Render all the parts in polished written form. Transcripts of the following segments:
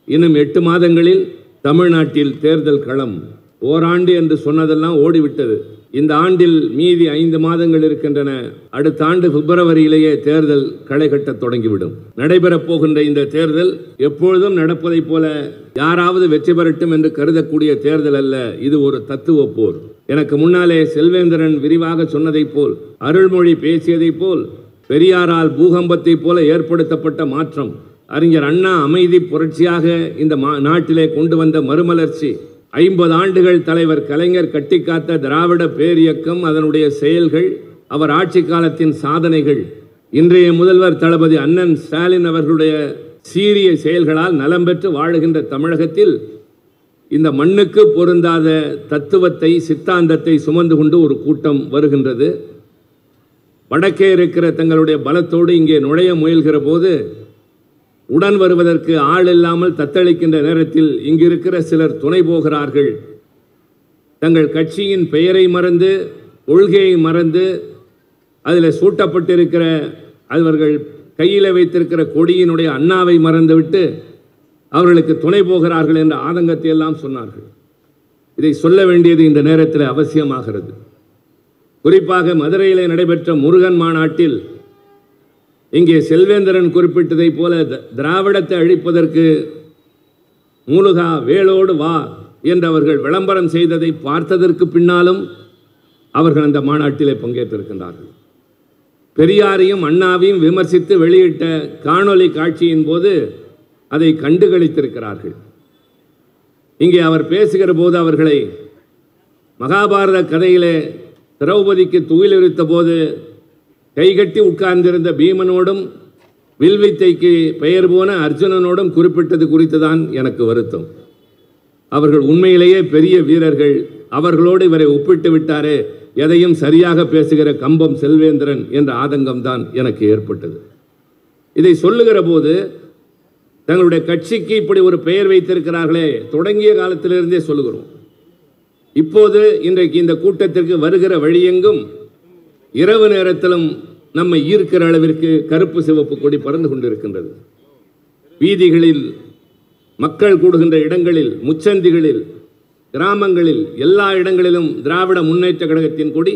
இன்னும் 8 மாதங்களில் தமிழ்நாட்டில் தேர்தல் களம். ஓராண்டு என்று சொன்னதெல்லாம் ஓடிவிட்டது. இந்த ஆண்டில் மீதி 5 மாதங்கள் இருக்கின்றன. அடுத்த ஆண்டு பிப்ரவரியிலேயே தேர்தல் களை கட்ட தொடங்கிவிடும். நடைபெறப் போகின்ற இந்த தேர்தல் எப்பொழுதும் நடப்பதைப் போல யாராவது வெற்றி பெறட்டும் என்று கருதக்கூடிய தேர்தல் அல்ல. இது ஒரு தத்துவ போர். எனக்கு முன்னாலே செல்வேந்திரன் விரிவாக சொன்னதைப் போல், அருள்மொழி பேசியதைப் போல், பெரியாரால் பூகம்பத்தைப் போல ஏற்படுத்தப்பட்ட மாற்றம், அறிஞர் அண்ணா அமைதி புரட்சியாக இந்த நாட்டிலே கொண்டு வந்த மறுமலர்ச்சி, 50 ஆண்டுகள் தலைவர் கலைஞர் கட்டிக்காத்த திராவிட பேரியக்கம், அதனுடைய செயல்கள், அவர் ஆட்சி காலத்தின் சாதனைகள், இன்றைய முதல்வர் தளபதி அண்ணன் ஸ்டாலின் அவர்களுடைய சீரிய செயல்களால் நலம் பெற்று வாழுகின்ற தமிழகத்தில் இந்த மண்ணுக்கு பொருந்தாத தத்துவத்தை, சித்தாந்தத்தை சுமந்து கொண்டு ஒரு கூட்டம் வருகின்றது. வடக்கே இருக்கிற தங்களுடைய பலத்தோடு இங்கே நுழைய முயல்கிற போது உடன் வருவதற்கு ஆள் இல்லாமல் தத்தளிக்கின்ற நேரத்தில் இங்கிருக்கிற சிலர் துணை போகிறார்கள். தங்கள் கட்சியின் பெயரை மறந்து, கொள்கையை மறந்து, அதில் சூட்டப்பட்டிருக்கிற அவர்கள் கையில் வைத்திருக்கிற கொடியினுடைய அண்ணாவை மறந்துவிட்டு அவர்களுக்கு துணை போகிறார்கள் என்ற ஆதங்கத்தை எல்லாம் சொன்னார்கள். இதை சொல்ல வேண்டியது இந்த நேரத்தில் அவசியமாகிறது. குறிப்பாக மதுரையிலே நடைபெற்ற முருகன் மாநாட்டில் இங்கே செல்வேந்திரன் குறிப்பிட்டதை போல திராவிடத்தை அழிப்பதற்கு மூலுகா வேளோடு வா என்று அவர்கள் விளம்பரம் செய்ததை பார்த்ததற்கு பின்னாலும் அவர்கள் அந்த மாநாட்டிலே பங்கேற்றிருக்கின்றார்கள். பெரியாரையும் அண்ணாவையும் விமர்சித்து வெளியிட்ட காணொலி காட்சியின் போது அதை கண்டுகளித்திருக்கிறார்கள். இங்கே அவர் பேசுகிற போது அவர்களை மகாபாரத கதையிலே திரௌபதிக்கு துயிலெடுத்த போது கைகட்டி உட்கார்ந்திருந்த பீமனோடும் வில்வித்தைக்கு பெயர் போன அர்ஜுனனோடும் குறிப்பிட்டது குறித்து தான் எனக்கு வருத்தம். அவர்கள் உண்மையிலேயே பெரிய வீரர்கள். அவர்களோடு இவரை ஒப்பிட்டு விட்டாரே, எதையும் சரியாக பேசுகிற கம்பம் செல்வேந்திரன் என்ற ஆதங்கம்தான் எனக்கு ஏற்பட்டது. இதை சொல்லுகிற போது தங்களுடைய கட்சிக்கு இப்படி ஒரு பெயர் வைத்திருக்கிறார்களே, தொடங்கிய காலத்திலிருந்தே சொல்லுகிறோம். இப்போது இன்றைக்கு இந்த கூட்டத்திற்கு வருகிற வழியெங்கும் இரவு நேரத்திலும் நம்மை ஈர்க்கிற அளவிற்கு கருப்பு சிவப்பு கொடி பறந்து கொண்டிருக்கின்றது. வீதிகளில், மக்கள் கூடுகின்ற இடங்களில், முச்சந்திகளில், கிராமங்களில், எல்லா இடங்களிலும் திராவிட முன்னேற்ற கழகத்தின் கொடி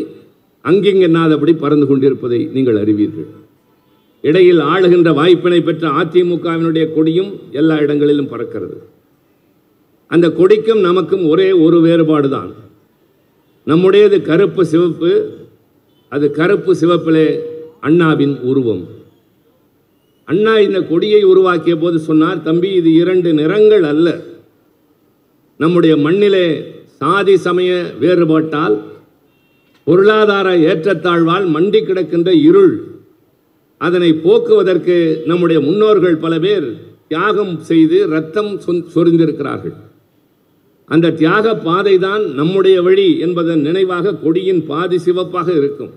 அங்கிங்கென்னாதபடி பறந்து கொண்டிருப்பதை நீங்கள் அறிவீர்கள். இடையில் ஆளுகின்ற வாய்ப்பினை பெற்ற அதிமுகவினுடைய கொடியும் எல்லா இடங்களிலும் பறக்கிறது. அந்த கொடிக்கும் நமக்கும் ஒரே ஒரு வேறுபாடு தான். நம்முடையது கருப்பு சிவப்பு, அது கருப்பு சிவப்பிலே அண்ணாவின் உருவம். அண்ணா இந்த கொடியை உருவாக்கிய போது சொன்னார், தம்பி இது 2 நிறங்கள் அல்ல. நம்முடைய மண்ணிலே சாதி சமய வேறுபாட்டால், பொருளாதார ஏற்றத்தாழ்வால் மண்டி கிடக்கின்ற இருள், அதனை போக்குவதற்கு நம்முடைய முன்னோர்கள் பல பேர் தியாகம் செய்து ரத்தம் சொரிந்திருக்கிறார்கள். அந்த தியாக பாதை தான் நம்முடைய வழி என்பதன் நினைவாக கொடியின் பாதி சிவப்பாக இருக்கும்.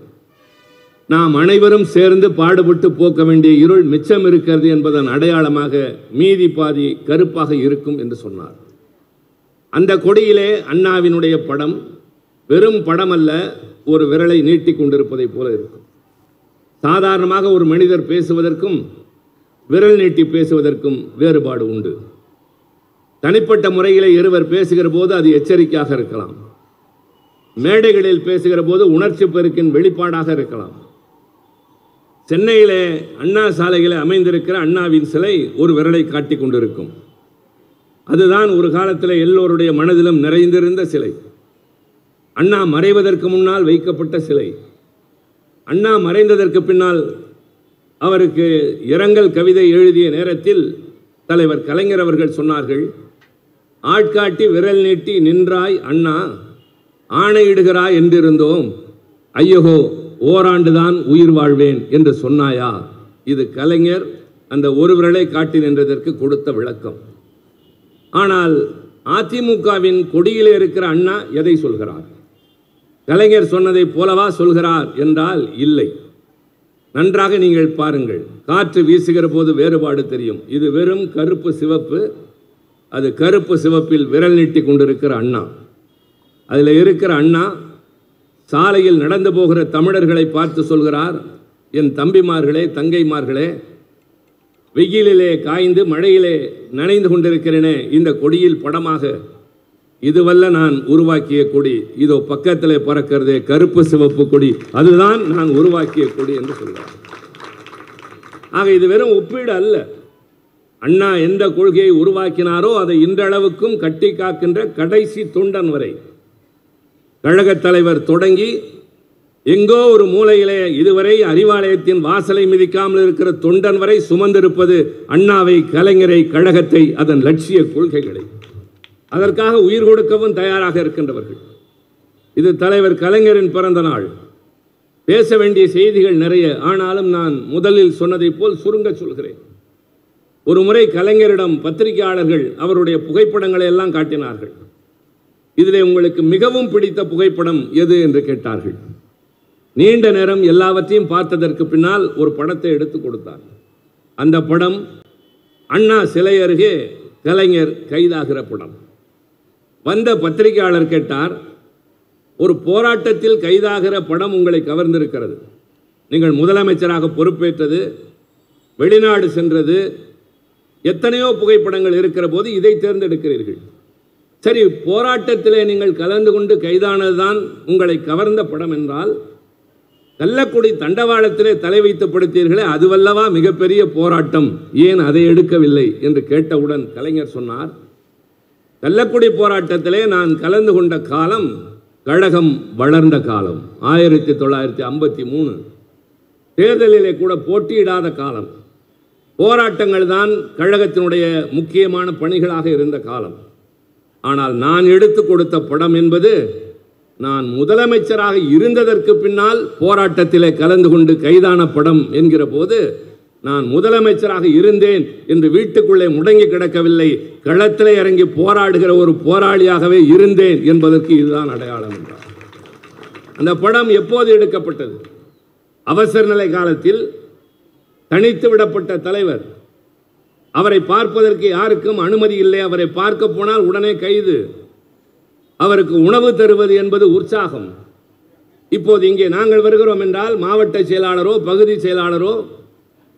நாம் அனைவரும் சேர்ந்து பாடுபட்டு போக்க வேண்டிய இருள் மிச்சம் இருக்கிறது என்பதன் அடையாளமாக மீதி பாதி கருப்பாக இருக்கும் என்று சொன்னார். அந்த கொடியிலே அண்ணாவினுடைய படம் வெறும் படம் அல்ல, ஒரு விரலை நீட்டி கொண்டிருப்பதை போல இருக்கும். சாதாரணமாக ஒரு மனிதர் பேசுவதற்கும் விரல் நீட்டி பேசுவதற்கும் வேறுபாடு உண்டு. தனிப்பட்ட முறையிலே இருவர் பேசுகிற போது அது எச்சரிக்கையாக இருக்கலாம். மேடைகளில் பேசுகிற போது உணர்ச்சி பெருக்கின் வெளிப்பாடாக இருக்கலாம். சென்னையிலே அண்ணா சாலையிலே அமைந்திருக்கிற அண்ணாவின் சிலை ஒரு விரலை காட்டி கொண்டிருக்கும். அதுதான் ஒரு காலத்தில் எல்லோருடைய மனதிலும் நிறைந்திருந்த சிலை. அண்ணா மறைவதற்கு முன்னால் வைக்கப்பட்ட சிலை. அண்ணா மறைந்ததற்கு பின்னால் அவருக்கு இரங்கல் கவிதை எழுதிய நேரத்தில் தலைவர் கலைஞர் அவர்கள் சொன்னார்கள், ஆட்காட்டி விரல் நீட்டி நின்றாய் அண்ணா, ஆணையிடுகிறாய் என்றிருந்தோம், ஐயகோ ஓராண்டுதான் உயிர் வாழ்வேன் என்று சொன்னாயா. இது கலைஞர் அந்த ஒரு விரலை காட்டி நின்றதற்கு கொடுத்த விளக்கம். ஆனால் அதிமுகவின் கொடியிலே இருக்கிற அண்ணா எதை சொல்கிறார்? கலைஞர் சொன்னதை போலவா சொல்கிறார் என்றால் இல்லை. நன்றாக நீங்கள் பாருங்கள், காற்று வீசுகிற போது வேறுபாடு தெரியும். இது வெறும் கருப்பு சிவப்பு, அது கருப்பு சிவப்பில் விரல் நீட்டி கொண்டிருக்கிற அண்ணா. அதில் இருக்கிற அண்ணா சாலையில் நடந்து போகிற தமிழர்களை பார்த்து சொல்கிறார், என் தம்பிமார்களே, தங்கைமார்களே, வெயிலிலே காய்ந்து மழையிலே நனைந்து கொண்டிருக்கிறேனே இந்த கொடியில் படமாக, இதுவல்ல நான் உருவாக்கிய கொடி, இதோ பக்கத்திலே பறக்கிறதே கருப்பு சிவப்பு கொடி, அதுதான் நான் உருவாக்கிய கொடி என்று சொல்கிறார். ஆக இது வெறும் ஒப்பீடு அல்ல. அண்ணா எந்த கொள்கையை உருவாக்கினாரோ அதை இன்றளவுக்கும் கட்டி காக்கின்ற கடைசி தொண்டன் வரை, கழகத் தலைவர் தொடங்கி எங்கோ ஒரு மூலையிலே இதுவரை அறிவாலயத்தின் வாசலை மிதிக்காமல் இருக்கிற தொண்டன் வரை சுமந்திருப்பது அண்ணாவை, கலைஞரை, கழகத்தை, அதன் லட்சிய கொள்கைகளை. அதற்காக உயிர் கொடுக்கவும் தயாராக இருக்கின்றவர்கள். இது தலைவர் கலைஞரின் பிறந்த நாள். பேச வேண்டிய செய்திகள் நிறைய. ஆனாலும் நான் முதலில் சொன்னதை போல் சுருங்க சொல்கிறேன். ஒரு முறை கலைஞரிடம் பத்திரிகையாளர்கள் அவருடைய புகைப்படங்களை எல்லாம் காட்டினார்கள். இதிலே உங்களுக்கு மிகவும் பிடித்த புகைப்படம் எது என்று கேட்டார்கள். நீண்ட நேரம் எல்லாவற்றையும் பார்த்ததற்கு பின்னால் ஒரு படத்தை எடுத்து கொடுத்தார். அந்த படம் அண்ணா சிலை அருகே கலைஞர் கைதாகிற படம். வந்த பத்திரிகையாளர் கேட்டார், ஒரு போராட்டத்தில் கைதாகிற படம் உங்களை கவர்ந்திருக்கிறது, நீங்கள் முதலமைச்சராக பொறுப்பேற்றது, வெளிநாடு சென்றது, எத்தனையோ புகைப்படங்கள் இருக்கிற போது இதை தேர்ந்தெடுக்கிறீர்கள். சரி, போராட்டத்திலே நீங்கள் கலந்து கொண்டு கைதானதுதான் உங்களை கவர்ந்த படம் என்றால், கள்ளக்குடி தண்டவாளத்திலே தலை வைத்து படுத்தீர்களே, அதுவல்லவா மிகப்பெரிய போராட்டம், ஏன் அதை எடுக்கவில்லை என்று கேட்டவுடன் கலைஞர் சொன்னார், கள்ளக்குடி போராட்டத்திலே நான் கலந்து கொண்ட காலம் கழகம் வளர்ந்த காலம், 1953 தேர்தலிலே கூட போட்டியிடாத காலம். போராட்டங்கள் தான் கழகத்தினுடைய முக்கியமான பணிகளாக இருந்த காலம். ஆனால் நான் எடுத்து கொடுத்த படம் என்பது நான் முதலமைச்சராக இருந்ததற்கு பின்னால் போராட்டத்திலே கலந்து கொண்டு கைதான படம் என்கிற போது, நான் முதலமைச்சராக இருந்தேன் என்று வீட்டுக்குள்ளே முடங்கி கிடக்கவில்லை, களத்திலே இறங்கி போராடுகிற ஒரு போராளியாகவே இருந்தேன் என்பதற்கு இதுதான் அடையாளம் என்றார். அந்த படம் எப்போது எடுக்கப்பட்டது? அவசர நிலை காலத்தில் தனித்து விடப்பட்ட தலைவர், அவரை பார்ப்பதற்கு யாருக்கும் அனுமதி இல்லை, அவரை பார்க்க போனால் உடனே கைது, அவருக்கு உணவு தருவது என்பது உற்சாகம். இப்போது இங்கே நாங்கள் வருகிறோம் என்றால் மாவட்ட செயலாளரோ பகுதி செயலாளரோ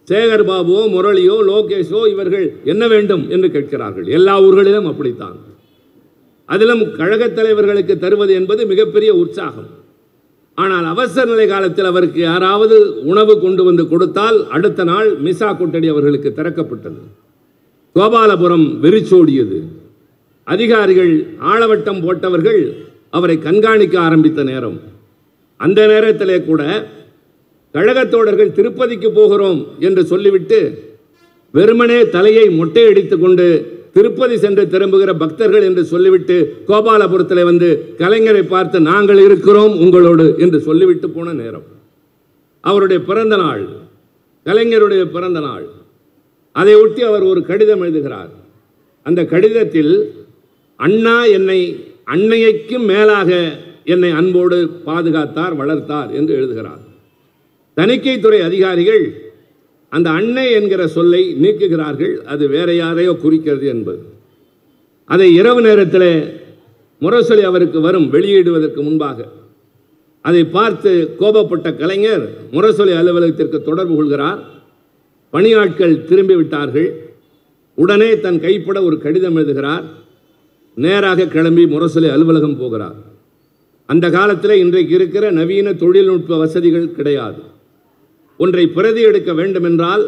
சேகர் பாபுவோ முரளியோ லோகேஷோ இவர்கள் என்ன வேண்டும் என்று கேட்கிறார்கள். எல்லா ஊர்களிலும் அப்படித்தான். அதிலும் கழகத் தலைவர்களுக்கு தருவது என்பது மிகப்பெரிய உற்சாகம். ஆனால் அவசர நிலை காலத்தில் அவருக்கு யாராவது உணவு கொண்டு வந்து கொடுத்தால் அடுத்த நாள் மிசா கொட்டடி அவர்களுக்கு திறக்கப்பட்டது. கோபாலபுரம் வெறிச்சோடியது. அதிகாரிகள் ஆளவட்டம் போட்டவர்கள் அவரை கண்காணிக்க ஆரம்பித்த நேரம். அந்த நேரத்திலே கூட கழகத்தோடர்கள் திருப்பதிக்கு போகிறோம் என்று சொல்லிவிட்டு வெறுமனே தலையை மொட்டையடித்து கொண்டு திருப்பதி சென்று திரும்புகிற பக்தர்கள் என்று சொல்லிவிட்டு கோபாலபுரத்தில் வந்து கலைஞரை பார்த்து நாங்கள் இருக்கிறோம் உங்களோடு என்று சொல்லிவிட்டு போன நேரம். அவருடைய பிறந்த நாள், கலைஞருடைய பிறந்த நாள். அதை ஒட்டி அவர் ஒரு கடிதம் எழுதுகிறார். அந்த கடிதத்தில் அண்ணா என்னை அன்னைக்கும் மேலாக என்னை அன்போடு பாதுகாத்தார், வளர்த்தார் என்று எழுதுகிறார். தணிக்கைத்துறை அதிகாரிகள் அந்த அன்னை என்கிற சொல்லை நீக்குகிறார்கள். அது வேற யாரையோ குறிக்கிறது என்பது. அதை இரவு நேரத்தில் முரசொலி அவருக்கு வரும் வெளியிடுவதற்கு முன்பாக அதை பார்த்து கோபப்பட்ட கலைஞர் முரசொலி அலுவலகத்திற்கு தொடர்பு கொள்கிறார். பணியாட்கள் திரும்பிவிட்டார்கள். உடனே தன் கைப்பட ஒரு கடிதம் எழுதுகிறார். நேராக கிளம்பி முரசொலி அலுவலகம் போகிறார். அந்த காலத்தில் இன்றைக்கு இருக்கிற நவீன தொழில்நுட்ப வசதிகள் கிடையாது. ஒன்றை பிரதி எடுக்க வேண்டும் என்றால்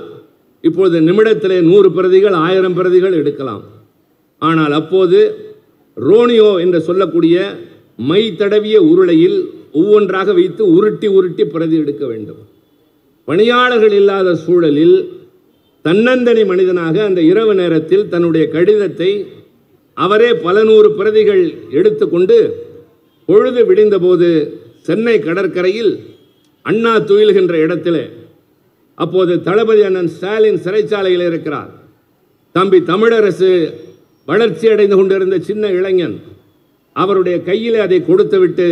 இப்பொழுது நிமிடத்திலே 100 பிரதிகள் 1000 பிரதிகள் எடுக்கலாம். ஆனால் அப்போது ரோனியோ என்று சொல்லக்கூடிய மை தடவிய உருளையில் ஒவ்வொன்றாக வைத்து உருட்டி உருட்டி பிரதி எடுக்க வேண்டும். பணியாளர்கள் இல்லாத சூழலில் தன்னந்தனி மனிதனாக அந்த இரவு நேரத்தில் தன்னுடைய கடிதத்தை அவரே பல 100 பிரதிகள் எடுத்துக்கொண்டு பொழுது விடிந்தபோது சென்னை கடற்கரையில் அண்ணா துயில்கின்ற இடத்திலே, அப்போது தளபதி அண்ணன் ஸ்டாலின் சிறைச்சாலையில் இருக்கிறார். தம்பி தமிழரசு வளர்ச்சி அடைந்து கொண்டிருந்த சின்ன இளைஞன், அவருடைய கையில் அதை கொடுத்துவிட்டு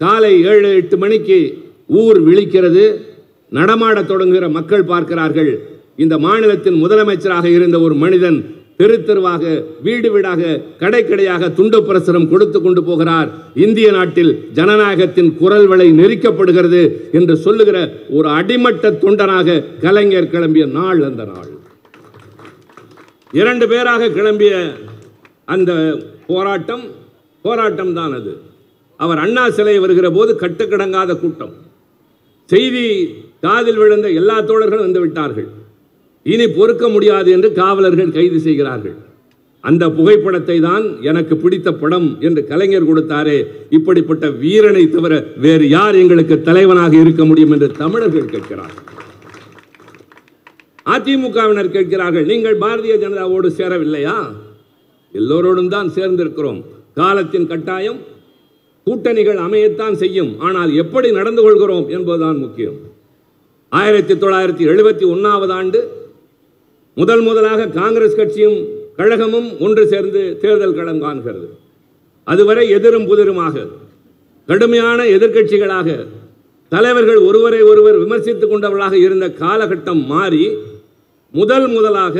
காலை 7-8 மணிக்கு ஊர் விழிக்கிறது. நடமாடத் தொடங்குகிற மக்கள் பார்க்கிறார்கள். இந்த மாநிலத்தின் முதலமைச்சராக இருந்த ஒரு மனிதன் தெரு தெருவாக வீடு வீடாக கடை கடையாக துண்டு பிரசுரம் கொடுத்து கொண்டு போகிறார். இந்திய நாட்டில் ஜனநாயகத்தின் குரல் வளை நெரிக்கப்படுகிறது என்று சொல்லுகிற ஒரு அடிமட்ட தொண்டனாக கலைஞர் கிளம்பிய நாள் அந்த நாள். 2 பேராக கிளம்பிய அந்த போராட்டம் தான் அது. அவர் அண்ணா சிலை வருகிற போது கட்டுக்கடங்காத கூட்டம். செய்தி காதில் விழுந்த எல்லா தோழர்களும் வந்து விட்டார்கள். இனி பொறுக்க முடியாது என்று காவலர்கள் கைது செய்கிறார்கள். அந்த புகைப்படத்தை தான் எனக்கு பிடித்த படம் என்று கலைஞர் கொடுத்தாரே, இப்படிப்பட்ட வீரனை தவிர வேறு யார் எங்களுக்கு தலைவனாக இருக்க முடியும் என்று தமிழர்கள் கேட்கிறார்கள். அதிமுகவினர் கேட்கிறார்கள், நீங்கள் பாரதிய ஜனதாவோடு சேரவில்லையா? எல்லோரோடும் தான் சேர்ந்திருக்கிறோம். காலத்தின் கட்டாயம் கூட்டணிகள் அமையத்தான் செய்யும். ஆனால் எப்படி நடந்து கொள்கிறோம் என்பதுதான் முக்கியம். 1971 ஆண்டு முதலாக காங்கிரஸ் கட்சியும் கழகமும் ஒன்று சேர்ந்து தேர்தல் களம் காண்கிறது. அதுவரை எதிரும் புதிருமாக கடுமையான எதிர்க்கட்சிகளாக தலைவர்கள் ஒருவரை ஒருவர் விமர்சித்துக் கொண்டவர்களாக இருந்த காலகட்டம் மாறி முதலாக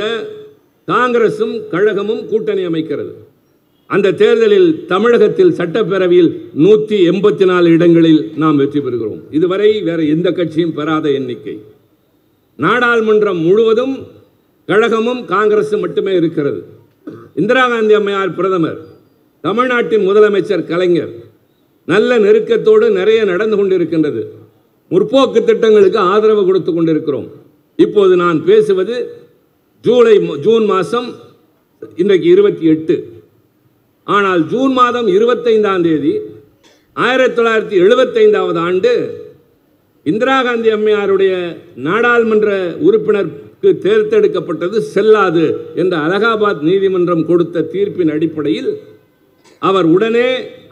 காங்கிரசும் கழகமும் கூட்டணி அமைக்கிறது. அந்த தேர்தலில் தமிழகத்தில் சட்டப்பேரவையில் 184 இடங்களில் நாம் வெற்றி பெறுகிறோம். இதுவரை வேறு எந்த கட்சியும் பெறாத எண்ணிக்கை. நாடாளுமன்றம் முழுவதும் கழகமும் காங்கிரசும் மட்டுமே இருக்கிறது. இந்திரா காந்தி அம்மையார் பிரதமர், தமிழ்நாட்டின் முதலமைச்சர் கலைஞர், நல்ல நெருக்கத்தோடு நிறைய நடந்து கொண்டிருக்கின்றது. முற்போக்கு திட்டங்களுக்கு ஆதரவு கொடுத்து கொண்டிருக்கிறோம். இப்போது நான் பேசுவது ஜூன் மாதம், இன்றைக்கு 28. ஆனால் ஜூன் மாதம் 25ஆம் தேதி 1975ஆவது ஆண்டு இந்திரா காந்தி அம்மையாருடைய நாடாளுமன்ற உறுப்பினருக்கு தேர்ந்தெடுக்கப்பட்டது செல்லாது என்ற அலகாபாத் நீதிமன்றம் கொடுத்த தீர்ப்பின் அடிப்படையில் அவர் உடனே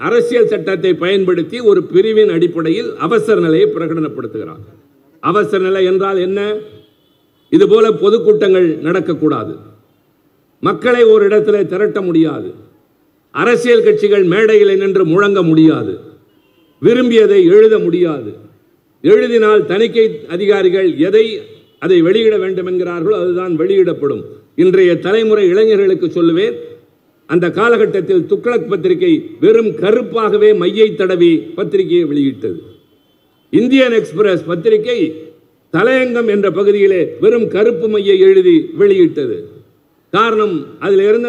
அரசியல் சட்டத்தை பயன்படுத்தி ஒரு பிரிவின் அடிப்படையில் அவசர நிலையை பிரகடனப்படுத்துகிறார். அவசர நிலை என்றால் என்ன? இதுபோல பொதுக்கூட்டங்கள் நடக்கக்கூடாது, மக்களை ஒரு இடத்தில் திரட்ட முடியாது, அரசியல் கட்சிகள் மேடையில் நின்று முழங்க முடியாது, விரும்பியதை எழுத முடியாது, எழுதினால் தணிக்கை அதிகாரிகள் அதை வெளியிட வேண்டும் என்கிறார்களோ அதுதான் வெளியிடப்படும். இன்றைய தலைமுறை இளைஞர்களுக்கு சொல்லுவேன், அந்த காலகட்டத்தில் துக்ளக் பத்திரிகை வெறும் கருப்பாகவே மையை தடவி பத்திரிகையை வெளியிட்டது. இந்தியன் எக்ஸ்பிரஸ் பத்திரிகை தலையங்கம் என்ற பகுதியிலே வெறும் கருப்பு மையை எழுதி வெளியிட்டது. காரணம், அதில் இருந்த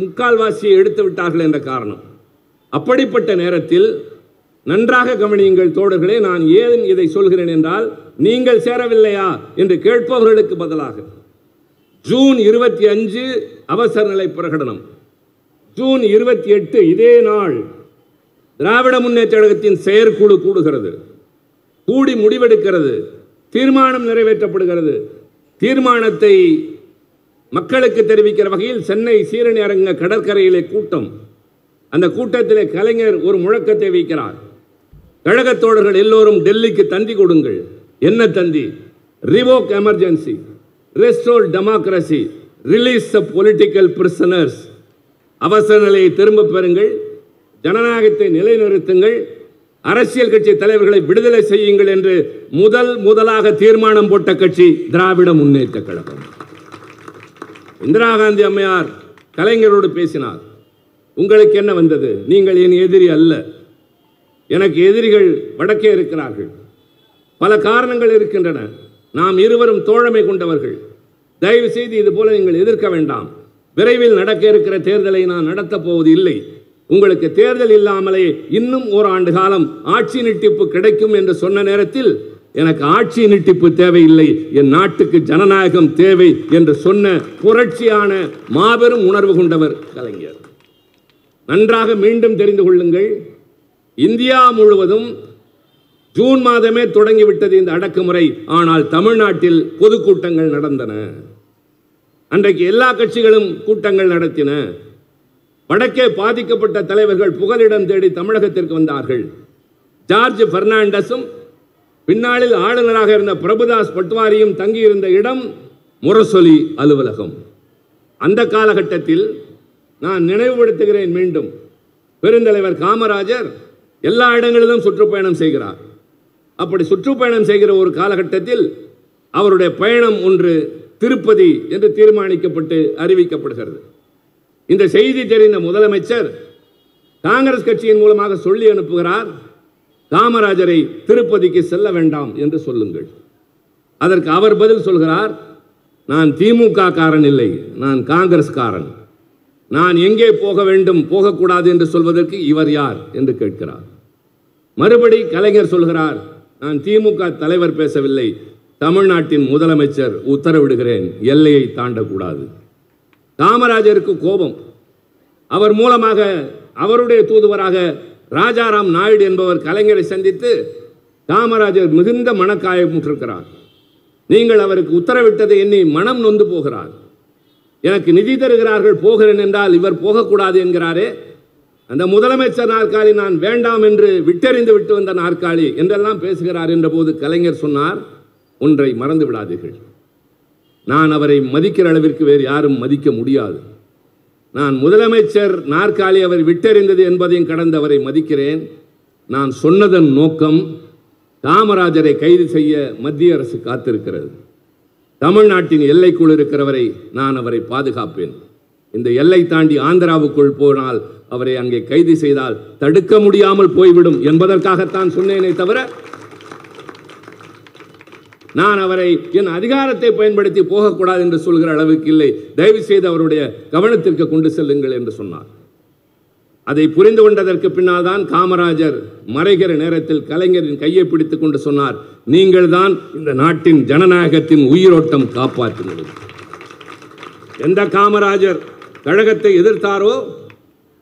முக்கால்வாசியை எடுத்து விட்டார்கள் என்ற காரணம். அப்படிப்பட்ட நேரத்தில் நன்றாக கவனியுங்கள் தோழர்களே, நான் ஏன் இதை சொல்கிறேன் என்றால், நீங்கள் சேரவில்லையா என்று கேட்பவர்களுக்கு பதிலாக ஜூன் 25 அவசர நிலை பிரகடனம், ஜூன் 28 இதே நாள் திராவிட முன்னேற்ற கழகத்தின் செயற்குழு கூடுகிறது, கூடி முடிவெடுக்கிறது, தீர்மானம் நிறைவேற்றப்படுகிறது. தீர்மானத்தை மக்களுக்கு தெரிவிக்கிற வகையில் சென்னை சீரணி அரங்க கடற்கரையிலே கூட்டம். அந்த கூட்டத்திலே கலைஞர் ஒரு முழக்கத்தை வைக்கிறார். கழகத்தோழர்கள் எல்லோரும் டெல்லிக்கு தந்தி கொடுங்கள். என்ன தந்தி? Revoke emergency, restore democracy, release the political prisoners. அவசர நிலையை திரும்ப பெறுங்கள், ஜனநாயகத்தை நிலைநிறுத்துங்கள், அரசியல் கட்சி தலைவர்களை விடுதலை செய்யுங்கள் என்று முதலாக தீர்மானம் போட்ட கட்சி திராவிட முன்னேற்ற கழகம். இந்திரா காந்தி அம்மையார் கலைஞரோடு பேசினார். உங்களுக்கு என்ன வந்தது? நீங்கள் என் எதிரி அல்ல. எனக்கு எதிரிகள் வடக்கே இருக்கிறார்கள். பல காரணங்கள் இருக்கின்றன. நாம் இருவரும் தோழமை கொண்டவர்கள். தயவு செய்து இது போல நீங்கள் எதிர்க்க வேண்டாம். விரைவில் நடக்க இருக்கிற தேர்தலை நான் நடத்தப் போவது இல்லை. உங்களுக்கு தேர்தல் இல்லாமலே இன்னும் ஓராண்டு காலம் ஆட்சி நீட்டிப்பு கிடைக்கும் என்று சொன்ன நேரத்தில் எனக்கு ஆட்சி நீட்டிப்பு தேவையில்லை, என் நாட்டுக்கு ஜனநாயகம் தேவை என்று சொன்ன புரட்சியான மாபெரும் உணர்வு கொண்டவர் கலைஞர். நன்றாக மீண்டும் தெரிந்து கொள்ளுங்கள், இந்தியா முழுவதும் ஜூன் மாதமே தொடங்கிவிட்டது இந்த அடக்குமுறை. ஆனால் தமிழ்நாட்டில் பொதுக்கூட்டங்கள் நடந்தன. அன்றைக்கு எல்லா கட்சிகளும் கூட்டங்கள் நடத்தின. வடக்கே பாதிக்கப்பட்ட தலைவர்கள் புகலிடம் தேடி தமிழகத்திற்கு வந்தார்கள். ஜார்ஜ் பெர்னாண்டஸும் பின்னாளில் ஆளுநராக இருந்த பிரபுதாஸ் பட்வாரியும் தங்கியிருந்த இடம் முரசொலி அலுவலகம். அந்த காலகட்டத்தில் நான் நினைவுபடுத்துகிறேன் மீண்டும், பெருந்தலைவர் காமராஜர் எல்லா இடங்களிலும் சுற்றுப்பயணம் செய்கிறார். அப்படி சுற்றுப்பயணம் செய்கிற ஒரு காலகட்டத்தில் அவருடைய பயணம் ஒன்று திருப்பதி என்று தீர்மானிக்கப்பட்டு அறிவிக்கப்படுகிறது. இந்த செய்தி தெரிந்த முதலமைச்சர் காங்கிரஸ் கட்சியின் மூலமாக சொல்லி அனுப்புகிறார், காமராஜரை திருப்பதிக்கு செல்ல வேண்டாம் என்று சொல்லுங்கள். அதற்கு அவர் பதில் சொல்கிறார், நான் திமுக காரன் இல்லை, நான் காங்கிரஸ் காரன். நான் எங்கே போக வேண்டும் போகக்கூடாது என்று சொல்வதற்கு இவர் யார் என்று கேட்கிறார். மறுபடி கலைஞர் சொல்கிறார், நான் திமுக தலைவர் பேசவில்லை, தமிழ்நாட்டின் முதலமைச்சர் உத்தரவிடுகிறேன், எல்லையை தாண்டக்கூடாது. காமராஜருக்கு கோபம். அவர் மூலமாக அவருடைய தூதுவராக ராஜாராம் நாயுடு என்பவர் கலைஞரை சந்தித்து காமராஜர் மிகுந்த மனக்காயமுற்றிருக்கிறார். நீங்கள் அவருக்கு உத்தரவிட்டதை எண்ணி மனம் நொந்து போகிறார். எனக்கு நிதி தருகிறார்கள் போகிறேன் என்றால் இவர் போகக்கூடாது என்கிறாரே, அந்த முதலமைச்சர் நாற்காலி நான் வேண்டாம் என்று விட்டெறிந்து விட்டு வந்த நாற்காலி என்றெல்லாம் பேசுகிறார் என்ற போது கலைஞர் சொன்னார், ஒன்றை மறந்து விடாதீர்கள், நான் அவரை மதிக்கிற அளவிற்கு வேறு யாரும் மதிக்க முடியாது. நான் முதலமைச்சர் நாற்காலி அவர் விட்டெறிந்தது என்பதையும் கடந்து அவரை மதிக்கிறேன். நான் சொன்னதன் நோக்கம் காமராஜரை கைது செய்ய மத்திய அரசு காத்திருக்கிறது. தமிழ்நாட்டின் எல்லைக்குள் இருக்கிறவரை நான் அவரை பாதுகாப்பேன். இந்த எல்லை தாண்டி ஆந்திராவுக்குள் போனால் அவரை அங்கே கைது செய்தால் தடுக்க முடியாமல் போய்விடும் என்பதற்காகத்தான் சொன்னேனே தவிர நான் அவரை என் அதிகாரத்தை பயன்படுத்தி போகக்கூடாது என்று சொல்கிற அளவுக்கு இல்லை. தயவு செய்து அவருடைய கவனத்திற்கு கொண்டு செல்லுங்கள் என்று சொன்னார். அதை புரிந்து கொண்டதற்கு பின்னால் தான் காமராஜர் மறைகிற நேரத்தில் கலைஞரின் கையை பிடித்துக் கொண்டு சொன்னார், நீங்கள் தான் இந்த நாட்டின் ஜனநாயகத்தின் உயிரோட்டம் காப்பாற்றுகிறது. எந்த காமராஜர் கழகத்தை எதிர்த்தாரோ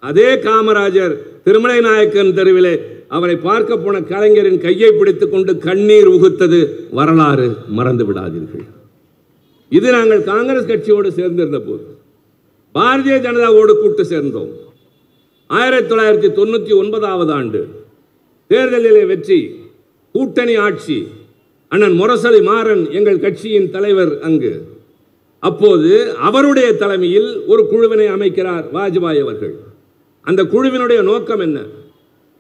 அதே காமராஜர் திருமலை நாயக்கன் தெருவிலே அவரை பார்க்க போன கலைஞரின் கையை பிடித்துக் கொண்டு கண்ணீர் உகுத்தது வரலாறு, மறந்து விடாதீர்கள். இது நாங்கள் காங்கிரஸ் கட்சியோடு சேர்ந்திருந்த போது. பாரதிய ஜனதாவோடு கூட்டு சேர்ந்தோம். 1999 ஆண்டு தேர்தலிலே வெற்றி, கூட்டணி ஆட்சி. அண்ணன் முரசொலி மாறன் எங்கள் கட்சியின் தலைவர் அங்கு. அப்போது அவருடைய தலைமையில் ஒரு குழுவினை அமைக்கிறார் வாஜ்பாய் அவர்கள். அந்த குழுவினுடைய நோக்கம் என்ன?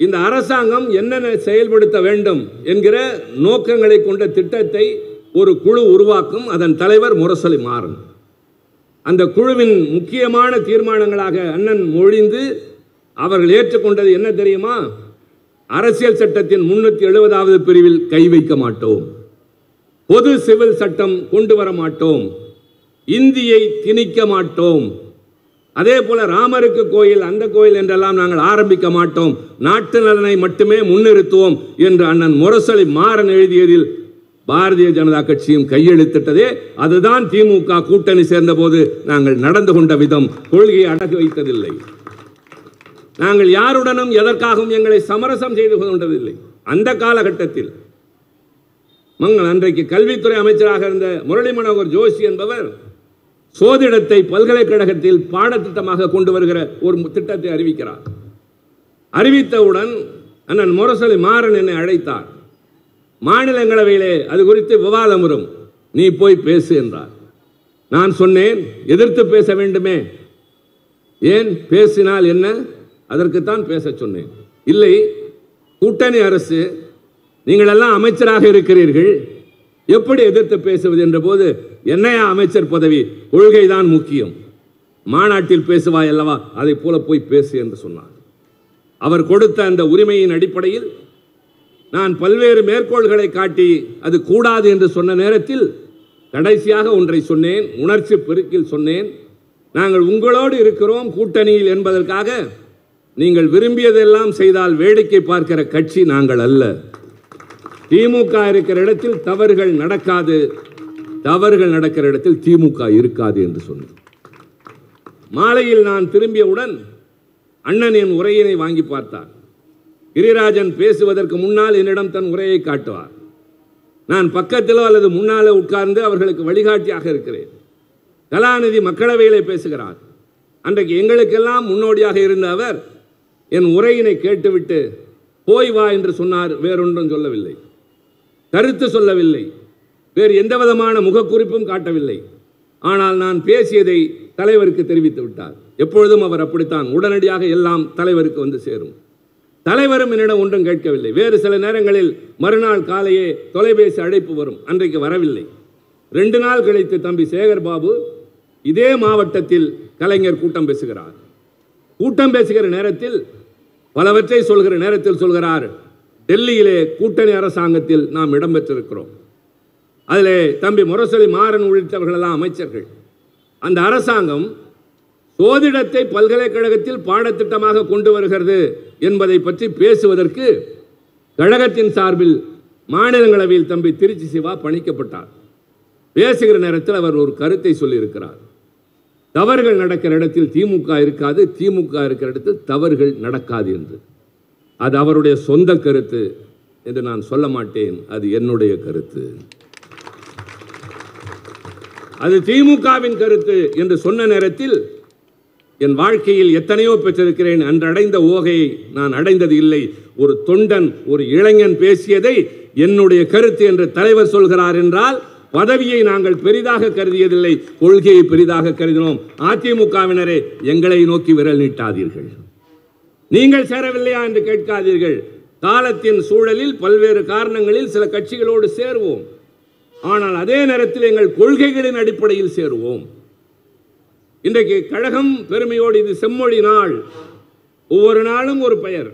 இந்த அரசாங்கம் என்னென்ன செயல்படுத்த வேண்டும் என்கிற நோக்கங்களை கொண்ட திட்டத்தை ஒரு குழு உருவாக்கும். அதன் தலைவர் முரசொலி மாறன். அந்த குழுவின் முக்கியமான தீர்மானங்களாக அண்ணன் மொழிந்து அவர்கள் ஏற்றுக்கொண்டது என்ன தெரியுமா? அரசியல் சட்டத்தின் 370வது பிரிவில் கை வைக்க மாட்டோம், பொது சிவில் சட்டம் கொண்டு வர மாட்டோம், இந்தியை திணிக்க மாட்டோம், அதே போல ராமருக்கு கோயில் அந்த கோயில் என்றெல்லாம் நாங்கள் ஆரம்பிக்க மாட்டோம், நாட்டு நலனை மட்டுமே முன்னிறுத்துவோம் என்று அண்ணன் முரசொலி மாறன் எழுதியதில் பாரதிய ஜனதா கட்சியும் கையெழுத்திட்டதே. அதுதான் திமுக கூட்டணி சேர்ந்த போது நாங்கள் நடந்து கொண்ட விதம். கொள்கையை அடக்கி வைத்ததில்லை. நாங்கள் யாருடனும் எதற்காகவும் எங்களை சமரசம் செய்து கொண்டதில்லை. அந்த காலகட்டத்தில் அன்றைக்கு கல்வித்துறை அமைச்சராக இருந்த முரளி மனோகர் ஜோஷி என்பவர் சோதிடத்தை பல்கலைக்கழகத்தில் பாடத்திட்டமாக கொண்டு வருகிற ஒரு திட்டத்தை அறிவிக்கிறார். அறிவித்தவுடன் அண்ணன் முரசொலி மாறன் என்னை அழைத்தார். மாநிலங்களவையிலே அது குறித்து விவாதம் வரும், நீ போய் பேசு என்றார். நான் சொன்னேன், எதிர்த்து பேச வேண்டுமே, ஏன் பேசினால் என்ன, அதற்குத்தான் பேச சொன்னேன். இல்லை, கூட்டணி அரசு, நீங்கள் எல்லாம் அமைச்சராக இருக்கிறீர்கள், எப்படி எதிர்த்து பேசுவது என்ற போது, என்னையா அமைச்சர் பதவி, கொள்கைதான் முக்கியம், மாநாட்டில் பேசுவாய் அல்லவா, அதை போல போய் பேசு என்று சொன்னார். அவர் கொடுத்த அந்த உரிமையின் அடிப்படையில் நான் பல்வேறு மேற்கோள்களை காட்டி அது கூடாது என்று சொன்ன நேரத்தில் கடைசியாக ஒன்றை சொன்னேன், உணர்ச்சி பெருக்கில் சொன்னேன், நாங்கள் உங்களோடு இருக்கிறோம் கூட்டணியில் என்பதற்காக நீங்கள் விரும்பியதெல்லாம் செய்தால் வேடிக்கை பார்க்கிற கட்சி நாங்கள் அல்ல. திமுக இருக்கிற இடத்தில் தவறுகள் நடக்காது, தவறுகள் நடக்கிற இடத்தில் திமுக இருக்காது என்று சொன்னேன். மாலையில் நான் திரும்பியவுடன் அண்ணன் என் உரையினை வாங்கி பார்த்தார். கிரிராஜன் பேசுவதற்கு முன்னால் என்னிடம் தன் உரையை காட்டுவார். நான் பக்கத்திலோ அல்லது முன்னாலே உட்கார்ந்து அவர்களுக்கு வழிகாட்டியாக இருக்கிறேன். கலாநிதி மக்களவையிலே பேசுகிறார். அன்றைக்கு எங்களுக்கெல்லாம் முன்னோடியாக இருந்த அவர் என் உரையினை கேட்டுவிட்டு போய் வா என்று சொன்னார். வேறொன்றும் சொல்லவில்லை, கருத்து சொல்லவில்லை, வேறு எந்த விதமான முகக்குறிப்பும் காட்டவில்லை. ஆனால் நான் பேசியதை தலைவருக்கு தெரிவித்து விட்டார். எப்பொழுதும் அவர் அப்படித்தான், உடனடியாக எல்லாம் தலைவருக்கு வந்து சேரும். தலைவரும் என்னிடம் ஒன்றும் கேட்கவில்லை. வேறு சில நேரங்களில் மறுநாள் காலையே தொலைபேசி அழைப்பு வரும், அன்றைக்கு வரவில்லை. 2 நாள் கழித்து தம்பி சேகர் பாபு இதே மாவட்டத்தில் கலைஞர் கூட்டம் பேசுகிறார். கூட்டம் பேசுகிற நேரத்தில் பலவற்றை சொல்கிற நேரத்தில் சொல்கிறார், டெல்லியிலே கூட்டணி அரசாங்கத்தில் நாம் இடம்பெற்றிருக்கிறோம், அதில் தம்பி முரசொலி மாறன் உள்ளிட்டவர்களெல்லாம் அமைச்சர்கள். அந்த அரசாங்கம் சோதிடத்தை பல்கலைக்கழகத்தில் பாடத்திட்டமாக கொண்டு வருகிறது என்பதை பற்றி பேசுவதற்கு கழகத்தின் சார்பில் மாநிலங்களவையில் தம்பி திருச்சி சிவா பணிக்கப்பட்டார். பேசுகிற நேரத்தில் அவர் ஒரு கருத்தை சொல்லியிருக்கிறார். தவறுகள் நடக்கிற இடத்தில் திமுக இருக்காது, திமுக இருக்கிற இடத்தில் தவறுகள் நடக்காது என்று. அது அவருடைய சொந்த கருத்து என்று நான் சொல்ல மாட்டேன், அது என்னுடைய கருத்து. அது திமுகவின் கருத்து என்று சொன்ன நேரத்தில் என் வாழ்க்கையில் எத்தனையோ பெற்றிருக்கிறேன், அன்றடைந்த ஓகையை நான் அடைந்தது இல்லை. ஒரு தொண்டன், ஒரு இளைஞன் பேசியதை என்னுடைய கருத்து என்று தலைவர் சொல்கிறார் என்றால் பதவியை நாங்கள் பெரிதாக கருதியதில்லை, கொள்கையை பெரிதாக கருதினோம். அதிமுகவினரே, எங்களை நோக்கி விரல் நீட்டாதீர்கள், நீங்கள் சேரவில்லையா என்று கேட்காதீர்கள். காலத்தின் சூழலில் பல்வேறு காரணங்களில் சில கட்சிகளோடு சேருவோம், ஆனால் அதே நேரத்தில் எங்கள் கொள்கைகளின் அடிப்படையில் சேருவோம். இன்றைக்கு கழகம் பெருமையோடு இது செம்மொழி நாள், ஒவ்வொரு நாளும் ஒரு பெயர்,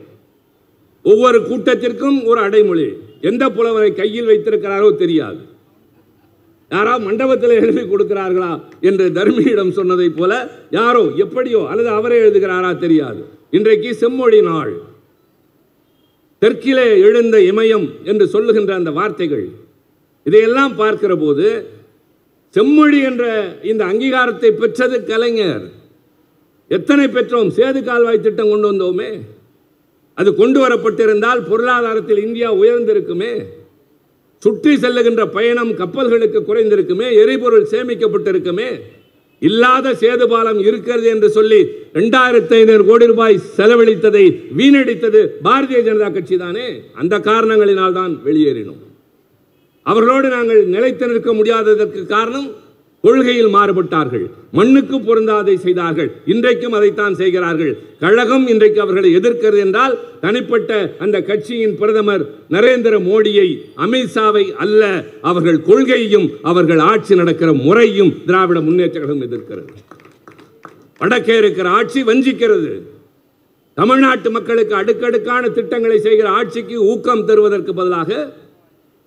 ஒவ்வொரு கூட்டத்திற்கும் ஒரு அடைமொழி. எந்த புலவரை கையில் வைத்திருக்கிறாரோ தெரியாது, யாராவது மண்டபத்தில் எழுதி கொடுக்கிறார்களா என்று தர்மியிடம் சொன்னதை போல யாரோ எப்படியோ அல்லது அவரே எழுதுகிறாரா தெரியாது. இன்றைக்கு செம்மொழி நாள். தெற்கிலே எழுந்த இமயம் என்று சொல்லுகின்ற அந்த வார்த்தைகள், இதையெல்லாம் பார்க்கிற போது செம்மொழி என்ற இந்த அங்கீகாரத்தை பெற்றது கலைஞர். எத்தனை பெற்றோம்? சேது கால்வாய் திட்டம் கொண்டு வந்தோமே, அது கொண்டு வரப்பட்டிருந்தால் பொருளாதாரத்தில் இந்தியா உயர்ந்திருக்குமே, சுற்றி செல்லுகின்ற பயணம் கப்பல்களுக்கு குறைந்திருக்குமே, எரிபொருள் சேமிக்கப்பட்டிருக்குமே. இல்லாத சேது பாலம் இருக்கிறது என்று சொல்லி 2500 கோடி ரூபாய் செலவழித்ததை வீணடித்தது பாரதிய ஜனதா கட்சி தானே. அந்த காரணங்களினால் தான் வெளியேறினோம். அவர்களோடு நாங்கள் நிலைத்து நிற்க முடியாததற்கு காரணம் கொள்கையில் மாறுபட்டார்கள், மண்ணுக்கு பொருந்தாதை செய்தார்கள். இன்றைக்கும் அதைத்தான் செய்கிறார்கள். கழகம் இன்றைக்கு அவர்களை எதிர்க்கிறது என்றால் தனிப்பட்ட அந்த கட்சியின் பிரதமர் நரேந்திர மோடியை, அமித்ஷாவை அல்ல, அவர்கள் கொள்கையையும் அவர்கள் ஆட்சி நடக்கிற முறையும் திராவிட முன்னேற்ற கழகம் எதிர்க்கிறது. வடக்கே இருக்கிற ஆட்சி வஞ்சிக்கிறது. தமிழ்நாட்டு மக்களுக்கு அடுக்கடுக்கான திட்டங்களை செய்கிற ஆட்சிக்கு ஊக்கம் தருவதற்கு பதிலாக,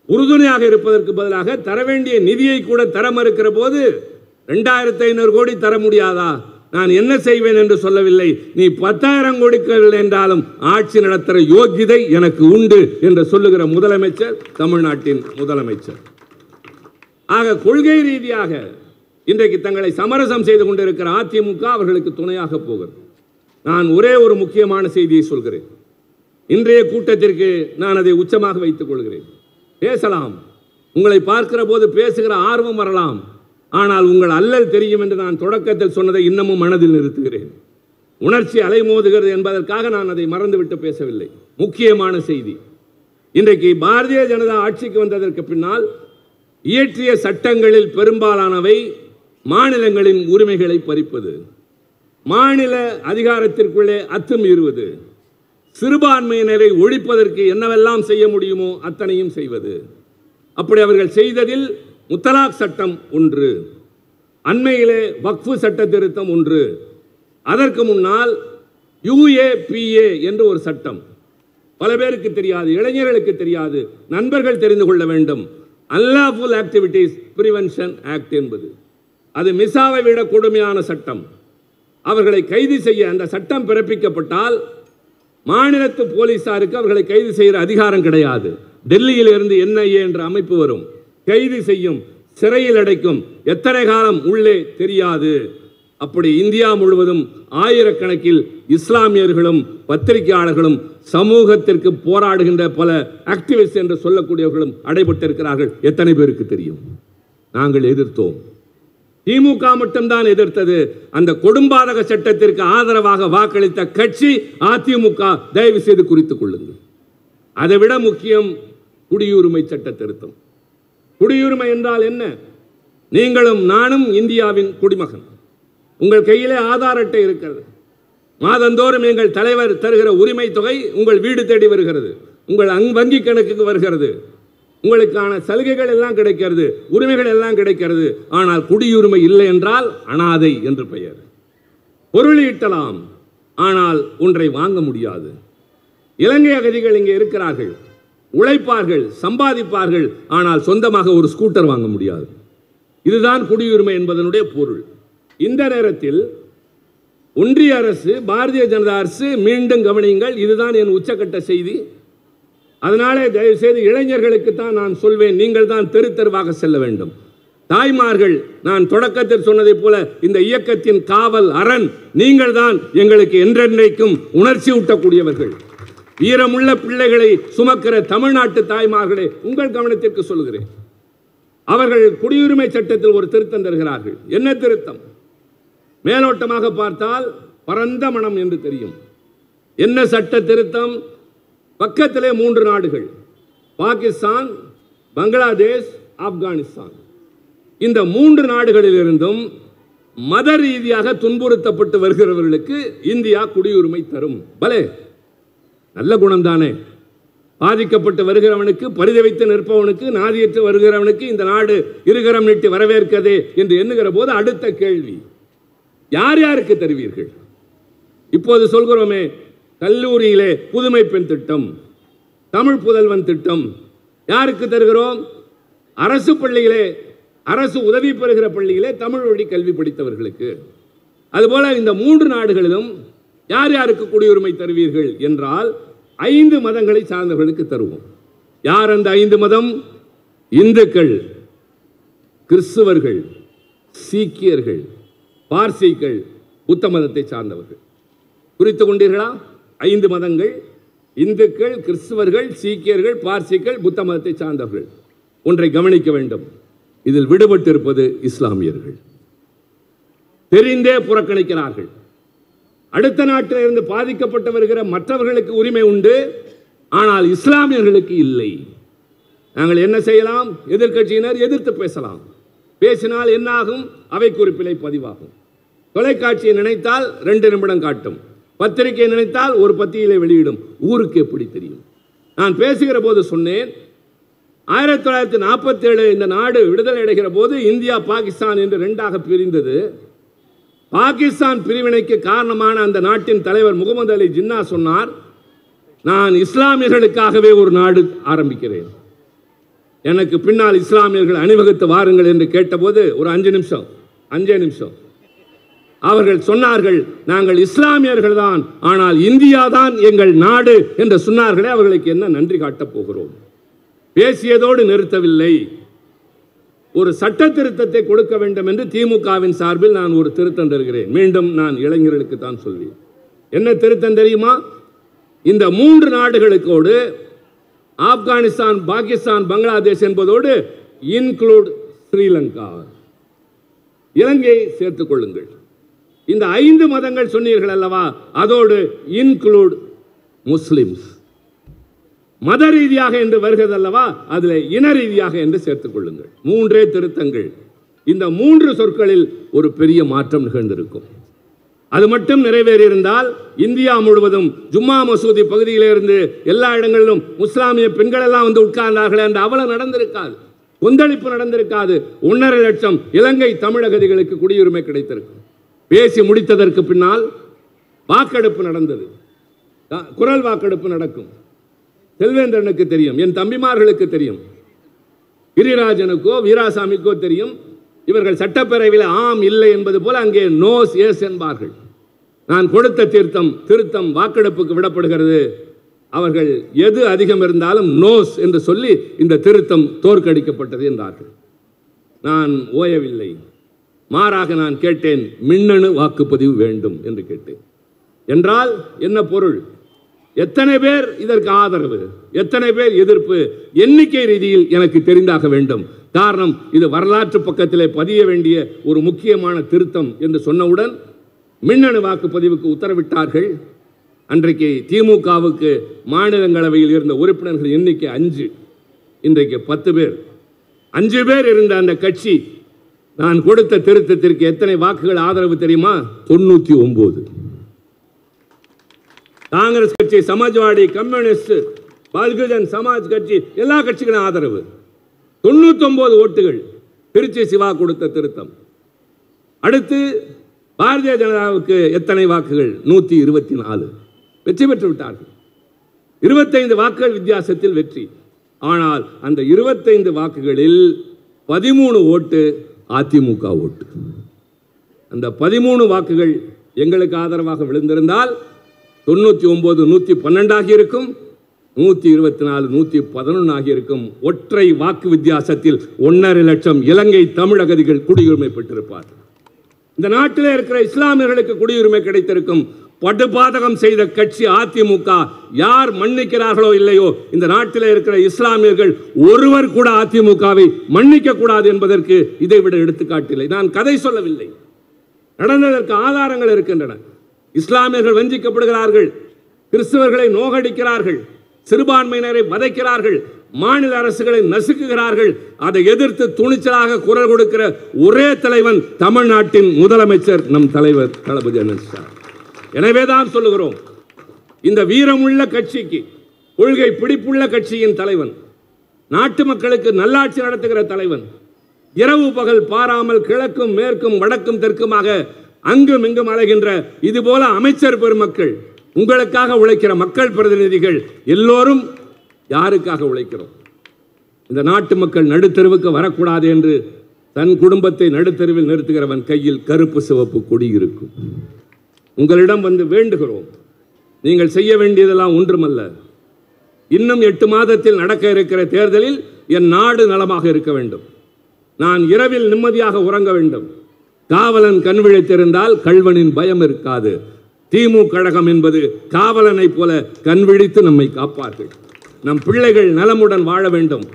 உறுதுணையாக இருப்பதற்கு பதிலாக தர வேண்டிய நிதியை கூட தர மறுக்கிற போது 2500 கோடி தர முடியாதா, நான் என்ன செய்வேன் என்று சொல்லவில்லை, நீ 10,000 கோடிகள் என்றாலும் ஆட்சி நடத்துகிற யோகிதை எனக்கு உண்டு என்று சொல்லுகிற முதலமைச்சர் தமிழ்நாட்டின் முதலமைச்சர். ஆக கொள்கை ரீதியாக இன்றைக்கு தங்களை சமரசம் செய்து கொண்டிருக்கிற அதிமுக அவர்களுக்கு துணையாக போகிறது. நான் ஒரே ஒரு முக்கியமான செய்தியை சொல்கிறேன். இன்றைய கூட்டத்திற்கு நான் அதை உச்சமாக வைத்துக் கொள்கிறேன். பேசலாம், உங்களை பார்க்கிற போது பேசுகிற ஆர்வம் வரலாம், ஆனால் உங்கள் அல்லல் தெரியும் என்று நான் தொடக்கத்தில் சொன்னதை இன்னமும் மனதில் நிறுத்துகிறேன். உணர்ச்சி அலைமோதுகிறது என்பதற்காக நான் அதை மறந்துவிட்டு பேசவில்லை. முக்கியமான செய்தி, இன்றைக்கு பாரதிய ஜனதா ஆட்சிக்கு வந்ததற்கு பின்னால் இயற்றிய சட்டங்களில் பெரும்பாலானவை மாநிலங்களின் உரிமைகளை பறிப்பது, மாநில அதிகாரத்திற்குள்ளே அத்துமீறுவது, சிறுபான்மையினரை ஒழிப்பதற்கு என்னவெல்லாம் செய்ய முடியுமோ அத்தனையும் செய்வது. அப்படி அவர்கள் செய்ததில் முத்தலாக் சட்டம் ஒன்று, அண்மையிலே வக்ஃபு சட்ட திருத்தம் ஒன்று, அதற்கு முன்னால் UAPA என்று ஒரு சட்டம், பல பேருக்கு தெரியாது, இளைஞர்களுக்கு தெரியாது, நண்பர்கள் தெரிந்து கொள்ள வேண்டும். அன்லாஃபுல் ஆக்டிவிட்டீஸ் பிரிவென்ஷன் ஆக்ட் என்பது, அது மிசாவை விட கொடுமையான சட்டம். அவர்களை கைது செய்ய அந்த சட்டம் பிறப்பிக்கப்பட்டால் மாநிலத்து போலீசாருக்கு அவர்களை கைது செய்கிற அதிகாரம் கிடையாது. டெல்லியில் இருந்து NIA என்ற அமைப்பு வரும், கைது செய்யும், சிறையில் அடைக்கும், எத்தனை காலம் உள்ளே தெரியாது. அப்படி இந்தியா முழுவதும் ஆயிரக்கணக்கில் இஸ்லாமியர்களும் பத்திரிகையாளர்களும் சமூகத்திற்கு போராடுகின்ற பல ஆக்டிவிஸ்ட் என்று சொல்லக்கூடியவர்களும் அடைபட்டிருக்கிறார்கள். எத்தனை பேருக்கு தெரியும்? நாங்கள் எதிர்த்தோம். திமுக மட்டும்தான் எதிர்த்தது. அந்த கொடும்பாதக சட்டத்திற்கு ஆதரவாக வாக்களித்த கட்சி அதிமுக. தயவு செய்து குறித்துக் கொள்ளுங்கள். அதைவிட முக்கியம் குடியுரிமை சட்ட திருத்தம். குடியுரிமை என்றால் என்ன? நீங்களும் நானும் இந்தியாவின் குடிமகன். உங்கள் கையிலே ஆதார் அட்டை இருக்கிறது. மாதந்தோறும் எங்கள் தலைவர் தருகிற உரிமை தொகை உங்கள் வீடு தேடி வருகிறது, உங்கள் வங்கி கணக்குக்கு வருகிறது, உங்களுக்கான சலுகைகள் எல்லாம் கிடைக்கிறது, உரிமைகள் எல்லாம் கிடைக்கிறது. ஆனால் குடியுரிமை இல்லை என்றால் அனாதை என்று பெயர். பொருள் ஈட்டலாம், ஆனால் ஒன்றை வாங்க முடியாது. இலங்கை அகதிகள் இங்கே இருக்கிறார்கள். உழைப்பார்கள், சம்பாதிப்பார்கள், ஆனால் சொந்தமாக ஒரு ஸ்கூட்டர் வாங்க முடியாது. இதுதான் குடியுரிமை என்பதனுடைய பொருள். இந்த நேரத்தில் ஒன்றிய அரசு, பாரதிய ஜனதா அரசு மீண்டும் கவனியுங்கள், இதுதான் என் உச்சக்கட்ட செய்தி. அதனாலே தயவுசெய்து இளைஞர்களுக்கு தான் நான் சொல்வேன், நீங்கள் தான் தெரு தெருவாக செல்ல வேண்டும். தாய்மார்கள், நான் தொடக்கத்தில் சொன்னதைப் போல இந்த இயக்கத்தின் காவல் அரண் நீங்கள் தான். எங்களுக்கு என்றென்றைக்கும் உணர்ச்சி ஊட்டக்கூடியவர்கள், வீரமுள்ள பிள்ளைகளை சுமக்கிற தமிழ்நாட்டு தாய்மார்களே, உங்கள் கவனத்திற்கு சொல்கிறேன். அவர்கள் குடியுரிமை சட்டத்தில் ஒரு திருத்தம் தருகிறார்கள். என்ன திருத்தம்? மேலோட்டமாக பார்த்தால் பரந்த மனம் என்று தெரியும். என்ன சட்ட திருத்தம்? பக்கத்திலே 3 நாடுகள், பாகிஸ்தான், பங்களாதேஷ், ஆப்கானிஸ்தான். இந்த 3 நாடுகளிலிருந்தும் மத ரீதியாக துன்புறுத்தப்பட்டு வருகிறவர்களுக்கு இந்தியா குடியுரிமை தரும். பலே, நல்ல குணம்தானே. பாதிக்கப்பட்டு வருகிறவனுக்கு, பரிதை வைத்து நிற்பவனுக்கு, நாதியற்று வருகிறவனுக்கு இந்த நாடு இருகரம் நீட்டி வரவேற்கதே என்று எண்ணுகிற போது அடுத்த கேள்வி, யார் யாருக்கு தருவீர்கள்? இப்போது சொல்கிறோமே, கல்லூரியிலே புதுமை பெண் திட்டம், தமிழ் புதல்வன் திட்டம், யாருக்கு தருகிறோம்? அரசு பள்ளியிலே, அரசு உதவி பெறுகிற பள்ளியிலே தமிழ் வழி கல்வி படித்தவர்களுக்கு. அதுபோல இந்த 3 நாடுகளிலும் யார் யாருக்கு குடியுரிமை தருவீர்கள் என்றால் 5 மதங்களை சார்ந்தவர்களுக்கு தருவோம். யார் அந்த 5 மதம்? இந்துக்கள், கிறிஸ்துவர்கள், சீக்கியர்கள், பார்சிகள், புத்த மதத்தை சார்ந்தவர்கள். குறித்து கொண்டீர்களா? 5 மதங்கள்: இந்துக்கள், கிறிஸ்துவர்கள், சீக்கியர்கள், பார்சிகள், புத்த மதத்தை சார்ந்தவர்கள். ஒன்றை கவனிக்க வேண்டும், இதில் விடுபட்டு இருப்பது இஸ்லாமியர்கள். தெரிந்தே புறக்கணிக்கிறார்கள். அடுத்த நாட்டில் இருந்து பாதிக்கப்பட்டு வருகிற மற்றவர்களுக்கு உரிமை உண்டு, ஆனால் இஸ்லாமியர்களுக்கு இல்லை. நாங்கள் என்ன செய்யலாம்? எதிர்க்கட்சியினர் எதிர்த்து பேசலாம். பேசினால் என்ன ஆகும்? அவை குறிப்பிலே பதிவாகும். தொலைக்காட்சியை நினைத்தால் 2 நிமிடம் காட்டும், பத்திரிகை நினைத்தால் ஒரு பத்தியிலே வெளியிடும். ஊருக்கு எப்படி தெரியும்? நான் பேசுகிற போது சொன்னேன், 1947 இந்த நாடு விடுதலை அடைகிற போது இந்தியா பாகிஸ்தான் என்று 2ஆக பிரிந்தது. பாகிஸ்தான் பிரிவினைக்கு காரணமான அந்த நாட்டின் தலைவர் முகமது அலி ஜின்னா சொன்னார், நான் இஸ்லாமியர்களுக்காகவே ஒரு நாடு ஆரம்பிக்கிறேன், எனக்கு பின்னால் இஸ்லாமியர்கள் அணிவகுத்து வாருங்கள் என்று கேட்டபோது ஒரு 5 நிமிஷம் அவர்கள் சொன்னார்கள், நாங்கள் இஸ்லாமியர்கள் தான், ஆனால் இந்தியா தான் எங்கள் நாடு என்று சொன்னார்களே, அவர்களுக்கு என்ன நன்றி காட்டப் போகிறோம்? பேசியதோடு நிறுத்தவில்லை. ஒரு சட்ட திருத்தத்தை கொடுக்க வேண்டும் என்று திமுகவின் சார்பில் நான் ஒரு திருத்தம் தருகிறேன். மீண்டும் நான் இளைஞர்களுக்கு தான் சொல்வேன். என்ன திருத்தம் தெரியுமா? இந்த 3 நாடுகளுக்கோடு ஆப்கானிஸ்தான், பாகிஸ்தான், பங்களாதேஷ் என்பதோடு இன்க்ளூட் ஸ்ரீலங்கா, இலங்கையை சேர்த்துக் கொள்ளுங்கள். இந்த 5 மதங்கள் சொன்னீர்கள் அல்லவா, அதோடு இன்க்ளூட் முஸ்லிம்ஸ். மத ரீதியாக என்று வருகிறது அல்லவா, அதில் இன ரீதியாக என்று சேர்த்துக் கொள்ளுங்கள். 3 திருத்தங்கள். இந்த 3 சொற்களில் ஒரு பெரிய மாற்றம் நிகழ்ந்திருக்கும். அது மட்டும் நிறைவேறியிருந்தால் இந்தியா முழுவதும் ஜும்மா மசூதி பகுதியிலிருந்து எல்லா இடங்களிலும் முஸ்லாமிய பெண்கள் எல்லாம் வந்து உட்கார்ந்தார்கள் என்ற அவலம் நடந்திருக்காது, கொந்தளிப்பு நடந்திருக்காது. 1.5 லட்சம் இலங்கை தமிழகதிகளுக்கு குடியுரிமை கிடைத்திருக்கும். பேசி முடித்ததற்கு பின்னால் வாக்கெடுப்பு நடந்தது. குரல் வாக்கெடுப்பு நடக்கும். செல்வேந்திரனுக்கு தெரியும், என் தம்பிமார்களுக்கு தெரியும், கிரிராஜனுக்கோ வீராசாமிக்கோ தெரியும். இவர்கள் சட்டப்பேரவையில் ஆம் இல்லை என்பது போல அங்கே நோஸ் எஸ் என்பார்கள். நான் கொடுத்த திருத்தம் வாக்கெடுப்புக்கு விடப்படுகிறது. அவர்கள் எது அதிகம் இருந்தாலும் நோஸ் என்று சொல்லி இந்த திருத்தம் தோற்கடிக்கப்பட்டது என்றார்கள். நான் ஓயவில்லை. மாறாக நான் கேட்டேன், மின்னணு வாக்குப்பதிவு வேண்டும் என்று கேட்டேன். என்றால் என்ன பொருள்? எத்தனை பேர் இதற்கு ஆதரவு, எத்தனை பேர் எதிர்ப்பு, எண்ணிக்கை ரீதியில் எனக்கு தெரிந்தாக வேண்டும். காரணம், இது வரலாற்று பக்கத்திலே பதிய வேண்டிய ஒரு முக்கியமான திருத்தம் என்று சொன்னவுடன் மின்னணு வாக்குப்பதிவுக்கு உத்தரவிட்டார்கள். அன்றைக்கு திமுகவுக்கு மாநிலங்களவையில் இருந்த உறுப்பினர்கள் எண்ணிக்கை 5, இன்றைக்கு 10 பேர். 5 பேர் இருந்த அந்த கட்சி நான் கொடுத்த திருத்தத்திற்கு எத்தனை வாக்குகள் ஆதரவு தெரியுமா? 99. காங்கிரஸ் கட்சி, சமாஜ்வாடி, கம்யூனிஸ்ட், பகுஜன் சமாஜ் கட்சி, எல்லா கட்சிகளும் ஆதரவு. 99 ஓட்டுகள். திருச்சி சிவா கொடுத்த திருத்தம். அடுத்து பாரதிய ஜனதாவுக்கு எத்தனை வாக்குகள்? 124. வெற்றி பெற்று விட்டார்கள். 25 வாக்குகள் வித்தியாசத்தில் வெற்றி. ஆனால் அந்த 25 வாக்குகளில் 13 ஓட்டு அதிமுக ஓட்டு. அந்த 13 வாக்குகள் எங்களுக்கு ஆதரவாக விழுந்திருந்தால் 99 112 ஆகியிருக்கும், 124 111 ஆகியிருக்கும். ஒற்றை வாக்கு வித்தியாசத்தில் 1.5 லட்சம் இலங்கை தமிழ் அகதிகள் குடியுரிமை பெற்றிருப்பார். இந்த நாட்டில் இருக்கிற இஸ்லாமியர்களுக்கு குடியுரிமை கிடைத்திருக்கும். படுபாதகம் செய்த கட்சி அதிமுக. யார் மன்னிக்கிறார்களோ இல்லையோ, இந்த நாட்டில் இருக்கிற இஸ்லாமியர்கள் ஒருவர் கூட அதிமுகவை மன்னிக்க கூடாது என்பதற்கு இதைவிட எடுத்துக்காட்டில்லை. நான் கதை சொல்லவில்லை, நடந்ததற்கு ஆதாரங்கள் இருக்கின்றன. இஸ்லாமியர்கள் வஞ்சிக்கப்படுகிறார்கள், கிறிஸ்தவர்களை நோகடிக்கிறார்கள், சிறுபான்மையினரை வதைக்கிறார்கள், மாநில அரசுகளை நசுக்குகிறார்கள். அதை எதிர்த்து துணிச்சலாக குரல் கொடுக்கிற ஒரே தலைவன் தமிழ்நாட்டின் முதலமைச்சர் நம் தலைவர் தளபதி அண்ணா. எனவேதான் சொல்லுகிறோம், இந்த வீரமுள்ள கட்சிக்கு, கொள்கை பிடிப்புள்ள கட்சியின் தலைவன், நாட்டு மக்களுக்கு நல்லாட்சி நடத்துகிற தலைவன், இரவு பகல் பாராமல் கிழக்கும் மேற்கும் வடக்கும் தெற்குமாக அங்கும் இங்கும் அலைகின்ற இதுபோல அமைச்சர் பெருமக்கள், உங்களுக்காக உழைக்கிற மக்கள் பிரதிநிதிகள் எல்லோரும் யாருக்காக உழைக்கிறோம்? இந்த நாட்டு மக்கள் நடுத்தெருவுக்கு வரக்கூடாது என்று தன் குடும்பத்தை நடுத்தெருவில் நிறுத்துகிறவன் கையில் கருப்பு சிவப்பு கொடி இருக்கும். உங்களிடம் வந்து வேண்டுகிறோம், நீங்கள் செய்ய வேண்டியதெல்லாம் ஒன்றுமல்ல. இன்னும் 8 மாதத்தில் நடக்க இருக்கிற தேர்தலில் என் நாடு நலமாக இருக்க வேண்டும். நான் இரவில் நிம்மதியாக உறங்க வேண்டும். காவலன் கண் விழித்திருந்தால் கள்வனின் பயம் இருக்காது. திமுக கழகம் என்பது காவலனை போல கண் விழித்து நம்மை காப்பார்கள். நம் பிள்ளைகள் நலமுடன் வாழ வேண்டும்,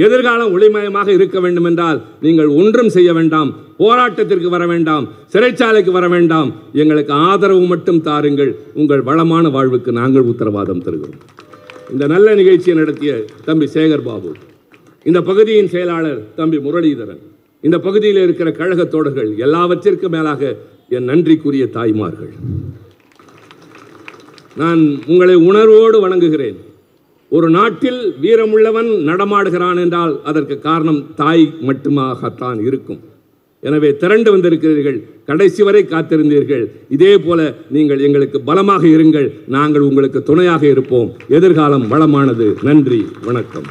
எதிர்காலம் ஒளிமயமாக இருக்க வேண்டும் என்றால் நீங்கள் ஒன்றும் செய்ய வேண்டாம், போராட்டத்திற்கு வர வேண்டாம், சிறைச்சாலைக்கு வர வேண்டாம். எங்களுக்கு ஆதரவு மட்டும் தாருங்கள். உங்கள் வளமான வாழ்வுக்கு நாங்கள் உத்தரவாதம் தருகிறோம். இந்த நல்ல நிகழ்ச்சியை நடத்திய தம்பி சேகர் பாபு, இந்த பகுதியின் செயலாளர் தம்பி முரளிதரன், இந்த பகுதியில் இருக்கிற கழக தோழர்கள், எல்லாவற்றிற்கும் மேலாக என் நன்றிக்குரிய தாய்மார்கள், நான் உங்களை உணர்வோடு வணங்குகிறேன். ஒரு நாட்டில் வீரமுள்ளவன் நடமாடுகிறான் என்றால் அதற்கு காரணம் தாய் மட்டுமாகத்தான் இருக்கும். எனவே திரண்டு வந்திருக்கிறீர்கள், கடைசி வரை காத்திருந்தீர்கள். இதே போல நீங்கள் எங்களுக்கு பலமாக இருங்கள், நாங்கள் உங்களுக்கு துணையாக இருப்போம். எதிர்காலம் வளமானது. நன்றி, வணக்கம்.